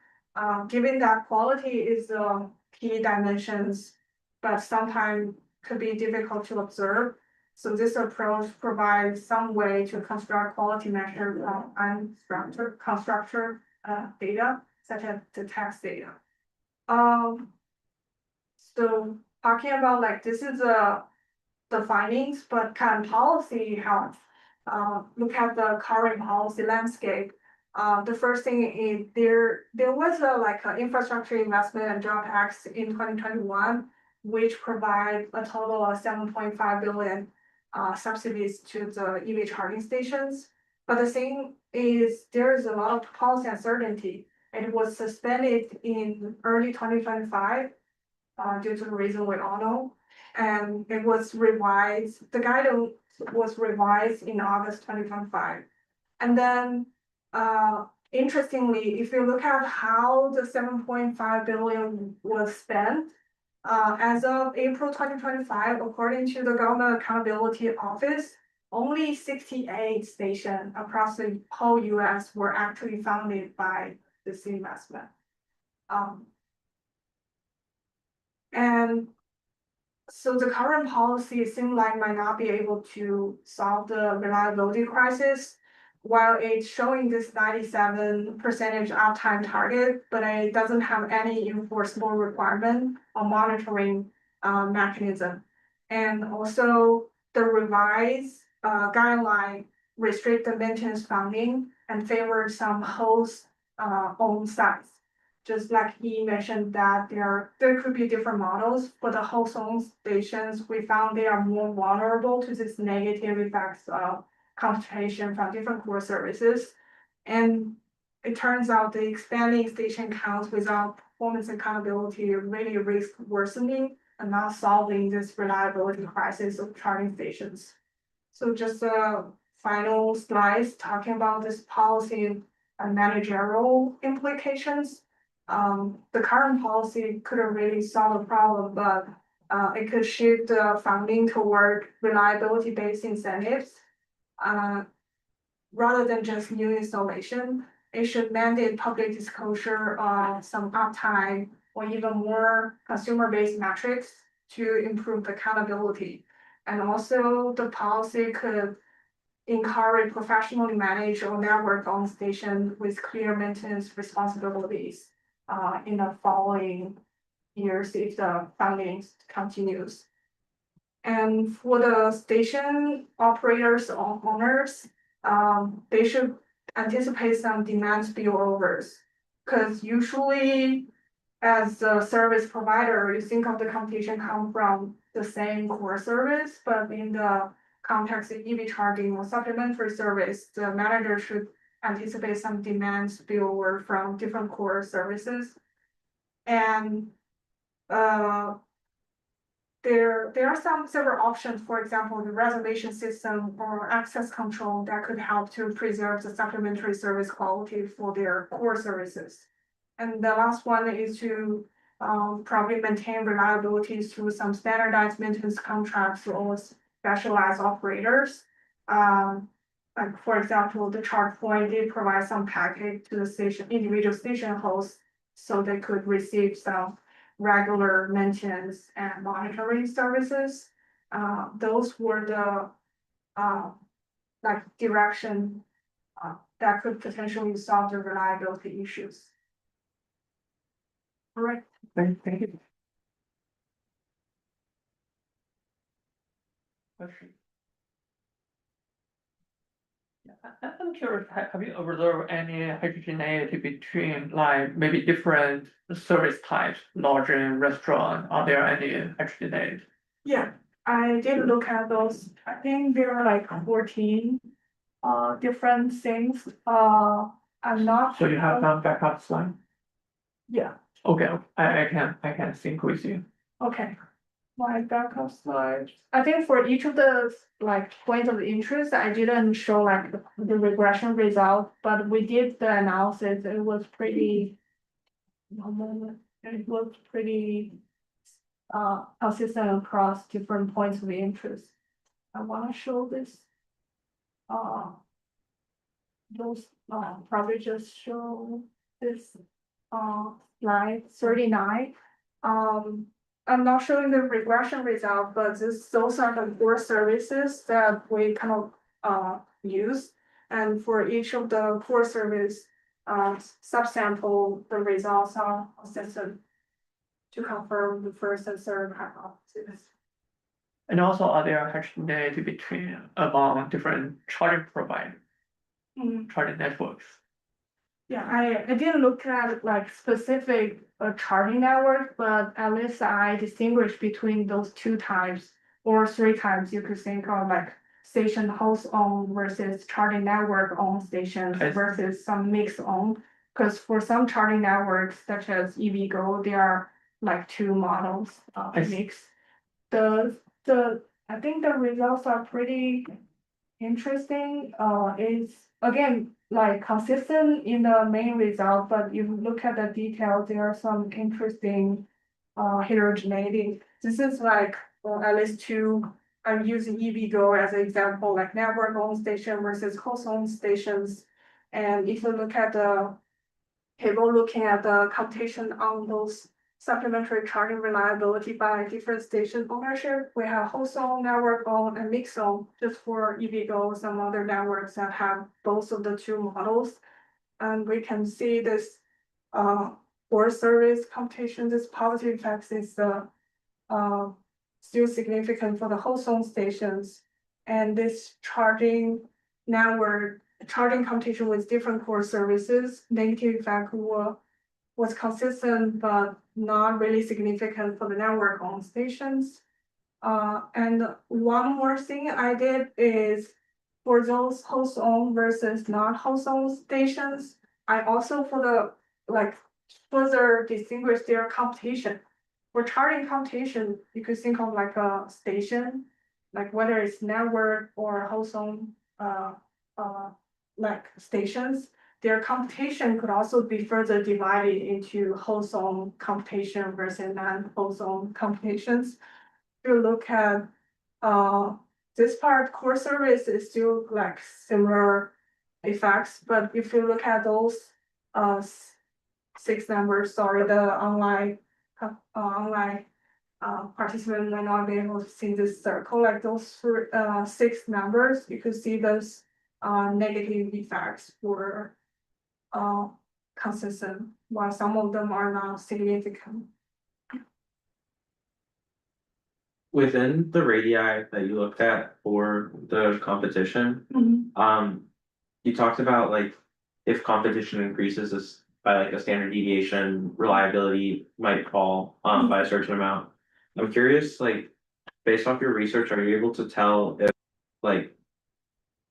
Given that quality is the key dimensions, but sometimes could be difficult to observe. So this approach provides some way to construct quality measure from unstructured data, such as the text data. So talking about like this is the findings, but can policy help look at the current policy landscape? The first thing is there was a infrastructure investment and job tax in 2021, which provide a total of 7.5 billion subsidies to the EV charging stations. But the thing is there is a lot of policy uncertainty. It was suspended in early 2025 due to the reason we all know. And it was revised, the guidance was revised in August 2025. And then interestingly, if you look at how the 7.5 billion was spent, as of April 2025, according to the Government Accountability Office, only 68 stations across the whole US were actually funded by this investment. And so the current policy seems like might not be able to solve the reliability crisis, while it's showing this 97% uptime target, but it doesn't have any enforceable requirement or monitoring mechanism. And also the revised guideline restrict the maintenance funding and favor some host owned sites. Just like he mentioned that there could be different models for the host owned stations. We found they are more vulnerable to this negative effects of concentration from different core services. And it turns out the expanding station counts without performance accountability really risk worsening and not solving this reliability crisis of charging stations. So just a final slides talking about this policy and managerial implications. The current policy couldn't really solve the problem, but it could shift the funding toward reliability-based incentives. Rather than just new installation, it should mandate public disclosure of some uptime or even more consumer-based metrics to improve the accountability. And also the policy could encourage professionally managed or network on station with clear maintenance responsibilities in the following years if the funding continues. And for the station operators or owners, they should anticipate some demand spillovers. Because usually as a service provider, you think of the competition come from the same core service, but in the context of EV charging or supplementary service, the manager should anticipate some demand spillover from different core services. And there are several options, for example, the reservation system or access control that could help to preserve the supplementary service quality for their core services. And the last one is to probably maintain reliability through some standardized maintenance contracts or specialized operators. Like for example, the charge point did provide some packet to the station, individual station hosts, so they could receive some regular maintenance and monitoring services. Those were the like direction that could potentially solve the reliability issues. All right. Thank you. Question. Yeah, I'm curious, have you observed any heterogeneity between like maybe different service types, larger restaurant, are there any heterogeneity? Yeah, I did look at those. I think there are like 14 different things. I'm not. So you have some backup slide? Yeah, Okay, I can sync with you. okay. My backup slide. I think for each of the like points of interest, I didn't show like the regression result, but we did the analysis. It was pretty. It was pretty consistent across different points of interest. I wanna show this. Those probably just show this slide 39. I'm not showing the regression result, but those are the core services that we kind of use. And for each of the core service subsample, the results are consistent to confirm the first and third hypothesis. And also are there heterogeneity between among different charging providers, charging networks? Yeah, I didn't look at like specific charging network, but at least I distinguish between those two types or three types. You could think of like station host owned versus charging network owned stations versus some mix owned. Because for some charging networks such as EVgo, there are like two models mix. I think the results are pretty interesting. It's again like consistent in the main result, but if you look at the details, there are some interesting heterogeneity. This is like at least two. I'm using EVgo as an example, like network owned station versus host owned stations. And if you look at the table looking at the computation on those supplementary charging reliability by different station ownership, we have host owned, network owned, and mix owned, just for EVgo, some other networks that have both of the two models. And we can see this for service computation, this positive effects is still significant for the host owned stations. And this charging network, charging computation with different core services, negative effect was consistent, but not really significant for the network owned stations. And one more thing I did is for those host owned versus not host owned stations, I also for the like further distinguish their computation. For charging computation, you could think of like a station, like whether it's network or host owned like stations. Their computation could also be further divided into host owned computation versus non-host owned computations. If you look at this part, core service is still like similar effects, but if you look at those six numbers, sorry, the online participant might not be able to see this circle, like those six numbers, you could see those negative effects were consistent, while some of them are not significant. Within the radii that you looked at for the competition, you talked about like if competition increases this by like a standard deviation, reliability might fall by a certain amount. I'm curious, like based off your research, are you able to tell if like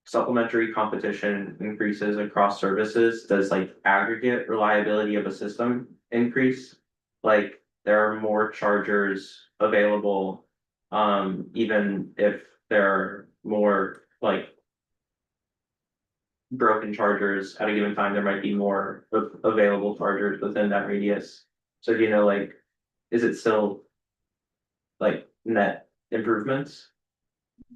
supplementary competition increases across services, does like aggregate reliability of a system increase? Like there are more chargers available, even if there are more like broken chargers at a given time, there might be more available chargers within that radius. So do you know, like, is it still like net improvements?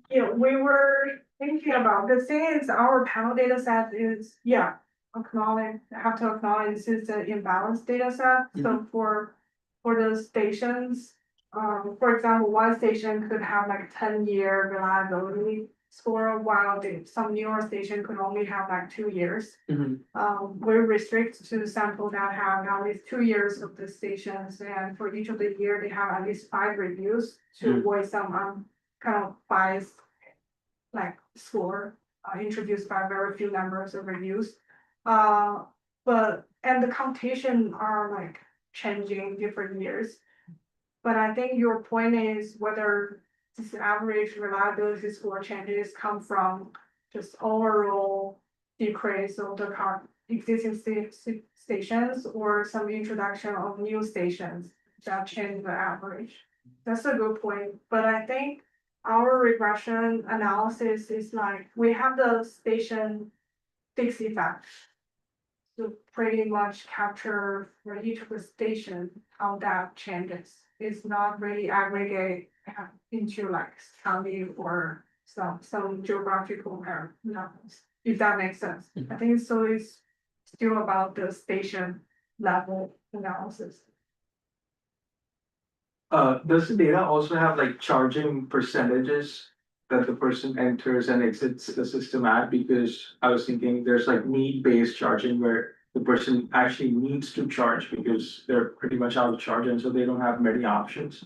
Yeah, we were thinking about, the thing is, our panel data set is, yeah, have to acknowledge this is an imbalanced data set, so for the stations. For example, one station could have like 10-year reliability score, while some newer station could only have like 2 years. We restrict to sample that have at least 2 years of the stations, and for each of the year, they have at least 5 reviews to avoid some kind of bias like score introduced by very few numbers of reviews. And the computation are like changing different years. But I think your point is whether this average reliability score changes come from just overall decrease of the existing stations or some introduction of new stations that change the average. That's a good point, but I think our regression analysis is like, we have the station fixed effect. To pretty much capture for each of the station how that changes. It's not really aggregate into like county or some geographical area levels, if that makes sense. I think so it's still about the station level analysis. Does the data also have like charging percentages that the person enters and exits the system at? Because I was thinking there's like need-based charging where the person actually needs to charge because they're pretty much out of charge, and so they don't have many options.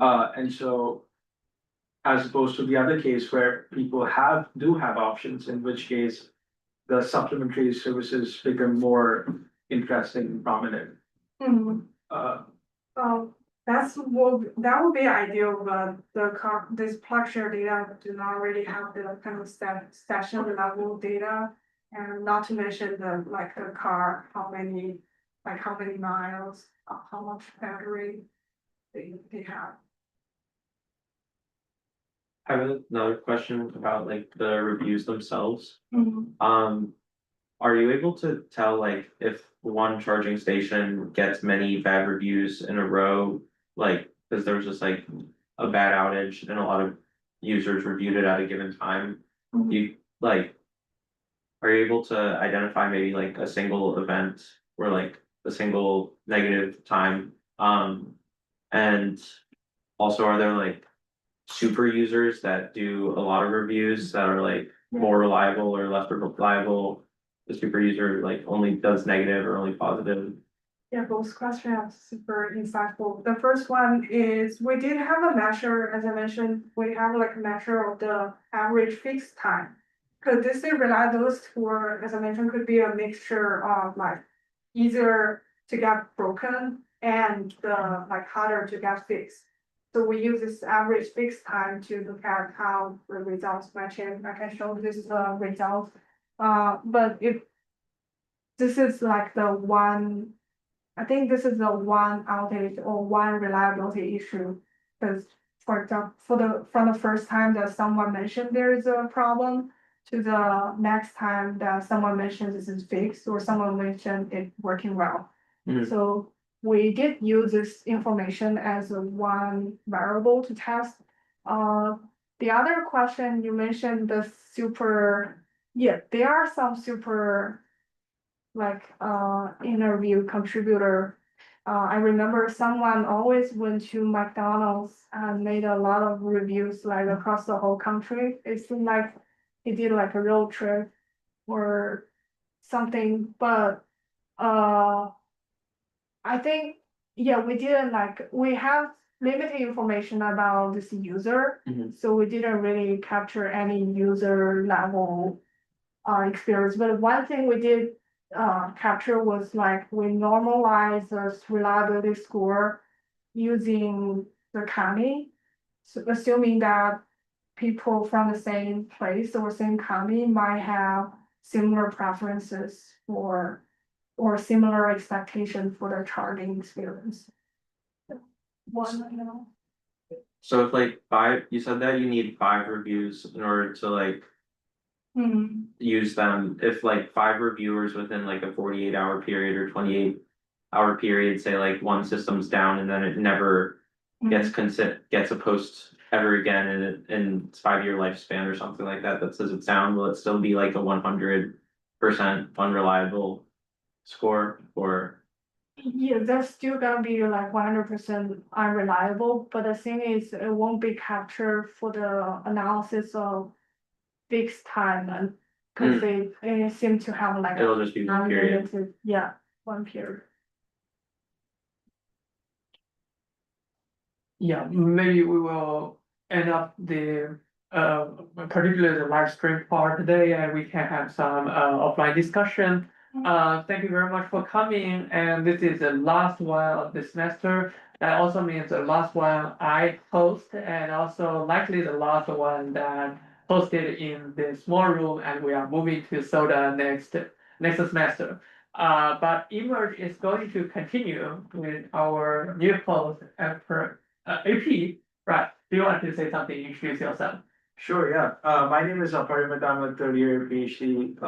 And so as opposed to the other case where people do have options, in which case the supplementary services become more interesting and prominent. That would be ideal, but this plug share data do not really have the kind of session level data. And not to mention the car, how many miles, how much battery they have. I have another question about like the reviews themselves. Are you able to tell like if one charging station gets many bad reviews in a row, like because there was just like a bad outage and a lot of users reviewed it at a given time? You like, are you able to identify maybe like a single event or like a single negative time? And also, are there like super users that do a lot of reviews that are like more reliable or less reliable? The super user like only does negative or only positive? Yeah, both questions are super insightful. The first one is, we did have a measure, as I mentioned, we have like a measure of the average fixed time. Because this reliability score, as I mentioned, could be a mixture of like easier to get broken and like harder to get fixed. So we use this average fixed time to look at how the results match in. I can show this result. But if this is like the one, I think this is the one outage or one reliability issue. Because for example, from the first time that someone mentioned there is a problem to the next time that someone mentions this is fixed or someone mentioned it working well. So we did use this information as a one variable to test. The other question you mentioned, the there are some super like interview contributor. I remember someone always went to McDonald's and made a lot of reviews like across the whole country. It seemed like he did like a road trip or something, but I think, yeah, we have limited information about this user. So we didn't really capture any user level experience. But one thing we did capture was like we normalize the reliability score using the county. So assuming that people from the same place or same county might have similar preferences or similar expectation for their charging experience. So if like you said that you need 5 reviews in order to like use them. If like 5 reviewers within like a 48-hour period or 28-hour period say like one system's down and then it never gets a post ever again in its 5-year lifespan or something like that, does it sound, will it still be like a 100% unreliable score or? Yeah, that's still gonna be like 100% unreliable, but the thing is, it won't be captured for the analysis of fixed time and. Cause they seem to have like. It'll just be one period. unlimited, yeah, 1 period. Yeah, maybe we will end up the particularly the live stream part today, and we can have some offline discussion. Thank you very much for coming, and this is the last one of the semester. That also means the last one I host, and also likely the last one that hosted in the small room, and we are moving to Soda next semester. But eMERGE is going to continue with our new host after AP, right? Do you want to say something? Introduce yourself. Sure, yeah. My name is Parimat. I'm a third year PhD,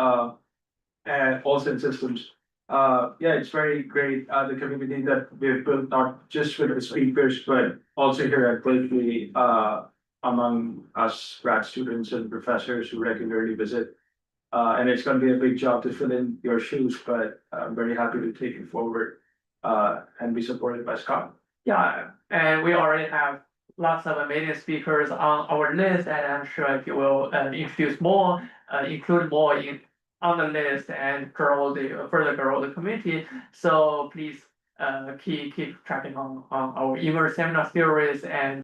and also in systems. Yeah, it's very great, the community that we've built, not just with the speakers, but also here at Berkeley, among us grad students and professors who regularly visit. And it's gonna be a big job to fill in your shoes, but I'm very happy to take it forward, and be supported by Scott. Yeah, and we already have lots of amazing speakers on our list, and I'm sure if you will introduce more, include more on the list and further grow the community. So please keep tracking on our eMERGE seminar series and